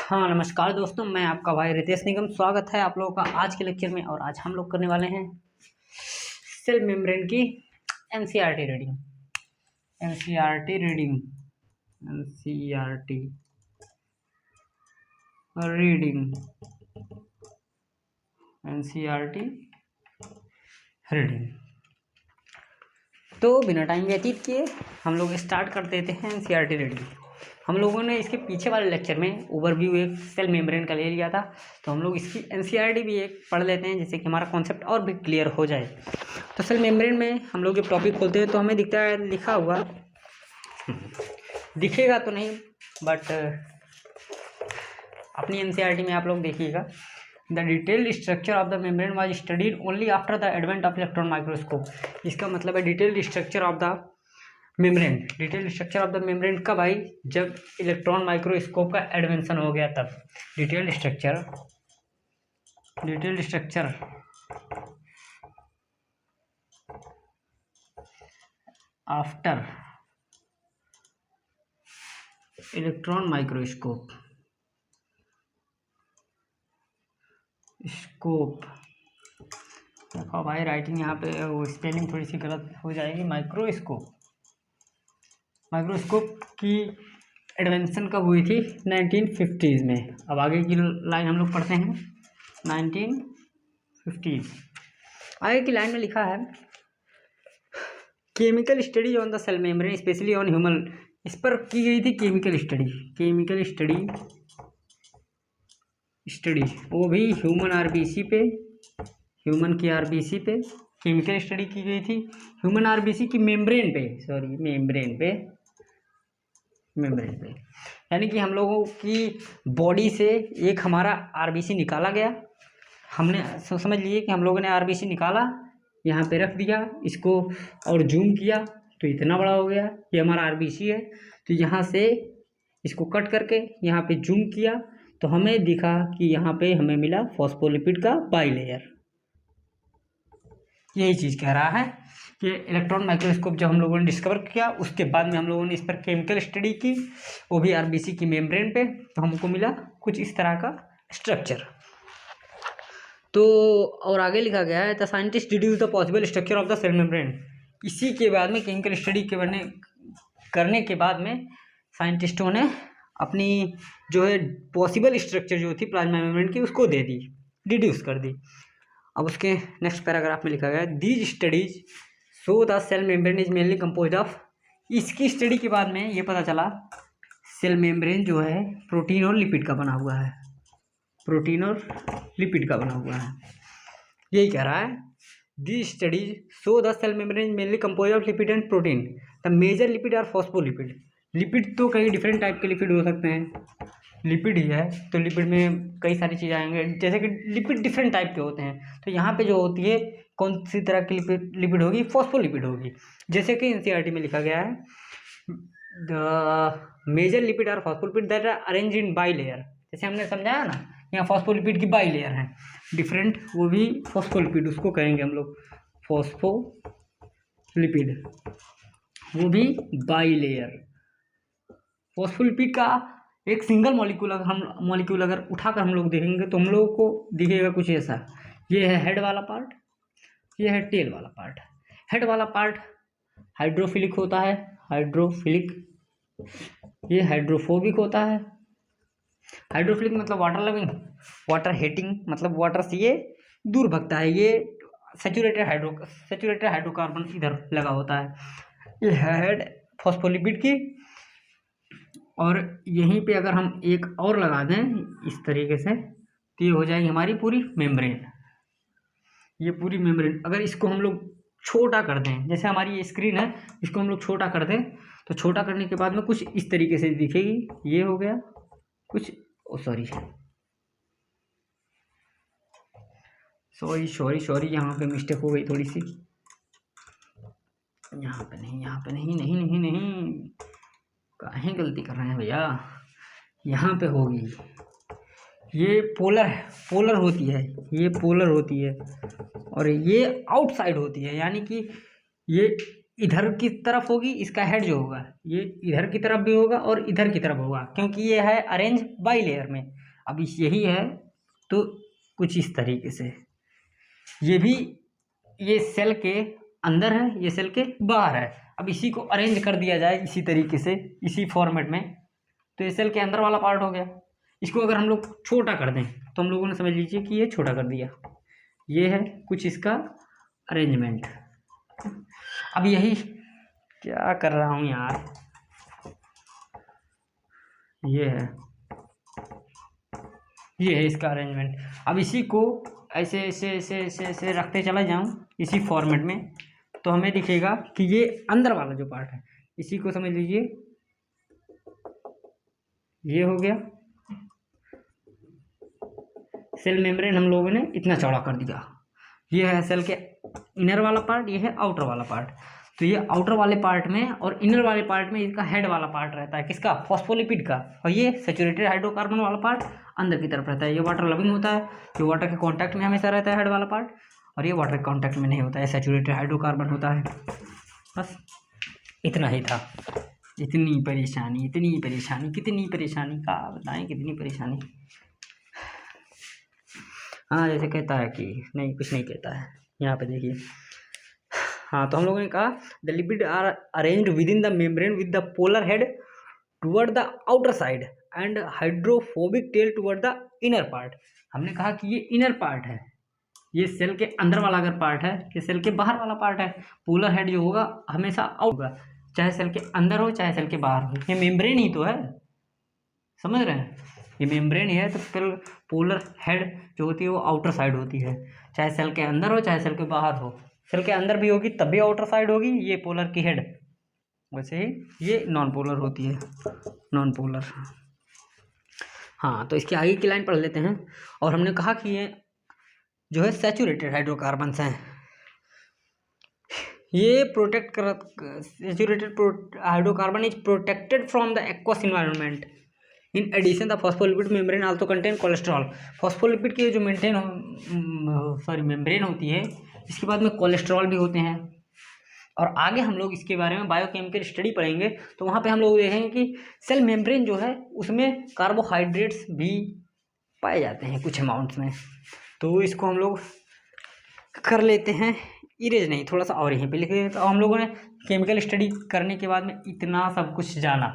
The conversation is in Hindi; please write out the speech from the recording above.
हाँ, नमस्कार दोस्तों, मैं आपका भाई रितेश निगम। स्वागत है आप लोगों का आज के लेक्चर में। और आज हम लोग करने वाले हैं सेल मेम्ब्रेन की NCERT reading. NCERT reading NCERT reading NCERT reading. तो बिना टाइम व्यतीत किए हम लोग स्टार्ट कर देते हैं एनसीईआरटी रीडिंग। हम लोगों ने इसके पीछे वाले लेक्चर में ओवरव्यू एक सेल मेम्ब्रेन का ले लिया था, तो हम लोग इसकी एनसीईआरटी भी एक पढ़ लेते हैं जिससे कि हमारा कॉन्सेप्ट और भी क्लियर हो जाए। तो सेल मेम्ब्रेन में हम लोग जब टॉपिक खोलते हैं तो हमें दिखता है लिखा हुआ, दिखेगा तो नहीं बट अपनी एनसीईआरटी में आप लोग देखिएगा। The detailed structure of the membrane was studied only after the advent of electron microscope. इसका मतलब है detailed structure of the membrane. Detailed structure of the membrane कब आई? जब इलेक्ट्रॉन माइक्रोस्कोप का एडवेंशन हो गया तब। Detailed structure after electron microscope देखो भाई राइटिंग यहाँ पे वो स्पेलिंग थोड़ी सी गलत हो जाएगी। माइक्रोस्कोप की एडवेंशन कब हुई थी? 1950s में। अब आगे की लाइन हम लोग पढ़ते हैं 1950s। आगे की लाइन में लिखा है chemical study on the cell membrane specially on human. इस पर की गई थी केमिकल स्टडी वो भी ह्यूमन आरबीसी पे, ह्यूमन की आरबीसी पे केमिकल स्टडी की गई थी। ह्यूमन आरबीसी की मेम्ब्रेन पे यानी कि हम लोगों की बॉडी से एक हमारा आरबीसी निकाला गया। हमने समझ लिए कि हम लोगों ने आरबीसी निकाला, यहाँ पे रख दिया इसको और जूम किया तो इतना बड़ा हो गया, ये हमारा आरबीसी है। तो यहाँ से इसको कट करके यहाँ पे जूम किया तो हमें दिखा कि यहाँ पे हमें मिला फॉस्फोलिपिड का बाइलेयर। यही चीज़ कह रहा है कि इलेक्ट्रॉन माइक्रोस्कोप जब हम लोगों ने डिस्कवर किया उसके बाद में हम लोगों ने इस पर केमिकल स्टडी की, वो भी आरबीसी की मेम्ब्रेन पे, तो हमको मिला कुछ इस तरह का स्ट्रक्चर। तो और आगे लिखा गया है the scientist deduce the possible structure of the cell membrane. इसी के बाद में केमिकल स्टडी करने के बाद में साइंटिस्टों ने अपनी जो है पॉसिबल स्ट्रक्चर जो थी प्लाज्मा मेम्ब्रेन की उसको दे दी, डिड्यूस कर दी। अब उसके नेक्स्ट पैराग्राफ में लिखा गया these studies show the cell membrane is mainly composed of. इसकी स्टडी के बाद में ये पता चला सेल मेम्ब्रेन जो है प्रोटीन और लिपिड का बना हुआ है, यही कह रहा है these studies show the cell membrane is mainly composed of lipid and protein. The major lipid are phospholipid. Lipid तो कई डिफरेंट टाइप के लिपिड हो सकते हैं, लिपिड ही है तो लिपिड में कई सारी चीज़ें आएंगे, जैसे कि लिपिड डिफरेंट टाइप के होते हैं। तो यहाँ पे जो होती है कौन सी तरह की लिपिड होगी? फॉस्फोलिपिड होगी। जैसे कि एनसीईआरटी में लिखा गया है the major lipid are phospholipid that are arrange in bilayer. जैसे हमने समझाया ना, यहाँ फॉस्फोलिपिड की बाई लेयर है डिफरेंट, वो भी फॉस्फोलिपिड उसको कहेंगे हम लोग, फॉस्फोलिपिड वो भी बाई लेयर। फॉस्फोलिपिड का एक सिंगल मॉलिक्यूल अगर उठाकर हम लोग देखेंगे तो हम लोगों को दिखेगा कुछ ऐसा। ये है हेड वाला पार्ट, ये है टेल वाला पार्ट। हेड वाला पार्ट हाइड्रोफिलिक होता है, ये हाइड्रोफोबिक होता है। हाइड्रोफिलिक मतलब वाटर लविंग, वाटर हेटिंग मतलब वाटर से ये दूर भगता है। ये सेचुरेटेड हाइड्रोकार्बन इधर लगा होता है। ये हेड फॉस्फोलिपिड की। और यहीं पे अगर हम एक और लगा दें इस तरीके से तो ये हो जाएगी हमारी पूरी मेम्ब्रेन। ये पूरी मेम्ब्रेन अगर इसको हम लोग छोटा कर दें, जैसे हमारी ये स्क्रीन है, इसको हम लोग छोटा कर दें तो छोटा करने के बाद में कुछ इस तरीके से दिखेगी। ये हो गया कुछ सॉरी यहाँ पे मिस्टेक हो गई थोड़ी सी। यहाँ पे नहीं काहे गलती कर रहे हैं भैया, यहाँ पे होगी। ये पोलर होती है, ये पोलर होती है और ये आउटसाइड होती है, यानी कि ये इधर की तरफ होगी, इसका हेड जो होगा ये इधर की तरफ भी होगा और इधर की तरफ होगा, क्योंकि ये है अरेंज बाई लेयर में। अब यही है तो कुछ इस तरीके से ये भी, ये सेल के अंदर है, ये सेल के बाहर है। अब इसी को अरेंज कर दिया जाए इसी तरीके से, इसी फॉर्मेट में, तो ये सेल के अंदर वाला पार्ट हो गया। इसको अगर हम लोग छोटा कर दें तो हम लोगों ने समझ लीजिए कि ये छोटा कर दिया। ये है कुछ इसका अरेंजमेंट। अब यही क्या कर रहा हूँ यार, ये है इसका अरेंजमेंट। अब इसी को ऐसे ऐसे ऐसे ऐसे ऐसे रखते चला जाऊँ इसी फॉर्मेट में, तो हमें दिखेगा कि ये अंदर वाला जो पार्ट है, इसी को समझ लीजिए ये हो गया सेल मेम्ब्रेन। हम लोगों ने इतना चौड़ा कर दिया। ये है सेल के इनर वाला पार्ट, ये है आउटर वाला पार्ट। तो ये आउटर वाले पार्ट में और इनर वाले पार्ट में इसका हेड वाला पार्ट रहता है, किसका, फॉस्फोलिपिड का। और ये सैचुरेटेड हाइड्रोकार्बन वाला पार्ट अंदर की तरफ रहता है। ये वाटर लविंग होता है, जो वाटर के कांटेक्ट में हमेशा रहता है हेड वाला पार्ट, और ये वाटर के कांटेक्ट में नहीं होता है, सैचुरेटेड हाइड्रोकार्बन होता है। बस इतना ही था। इतनी परेशानी, कितनी परेशानी का बताएं, कितनी परेशानी। हाँ जैसे कहता है कि नहीं, कुछ नहीं कहता है, यहाँ पे देखिए। हाँ तो हम लोगों ने कहा the lipid are arranged within the membrane with the polar head toward the outer side and hydrophobic tail toward the inner part. हमने कहा कि ये इनर पार्ट है, ये सेल के अंदर वाला अगर पार्ट है, ये सेल के बाहर वाला पार्ट है। पोलर हेड जो होगा हमेशा आउट होगा, चाहे सेल के अंदर हो चाहे सेल के बाहर हो। ये मेम्ब्रेन ही तो है, समझ रहे हैं, ये मेम्ब्रेन ही है। तो फिर पोलर हेड जो होती है वो आउटर साइड होती है, चाहे सेल के अंदर हो चाहे सेल के बाहर हो। सेल के अंदर भी होगी तब भी आउटर साइड होगी, ये पोलर की हेड। वैसे ही ये नॉन पोलर होती है, नॉन पोलर। हाँ तो इसकी आगे की लाइन पढ़ लेते हैं। और हमने कहा कि ये जो है सैचुरेटेड हाइड्रोकार्बन्स हैं, ये प्रोटेक्ट कर, saturated hydrocarbon is protected from the aqueous environment. In addition the phospholipid membrane also contain cholesterol. Phospholipid की जो मेम्ब्रेन होती है, इसके बाद में कोलेस्ट्रॉल भी होते हैं। और आगे हम लोग इसके बारे में बायोकेमिकल स्टडी पढ़ेंगे, तो वहाँ पे हम लोग देखेंगे कि सेल मेम्ब्रेन जो है उसमें कार्बोहाइड्रेट्स भी पाए जाते हैं कुछ अमाउंट्स में। तो इसको हम लोग कर लेते हैं, इरेज नहीं, थोड़ा सा और यहीं पे लिख देते हैं। तो हम लोगों ने केमिकल स्टडी करने के बाद में इतना सब कुछ जाना।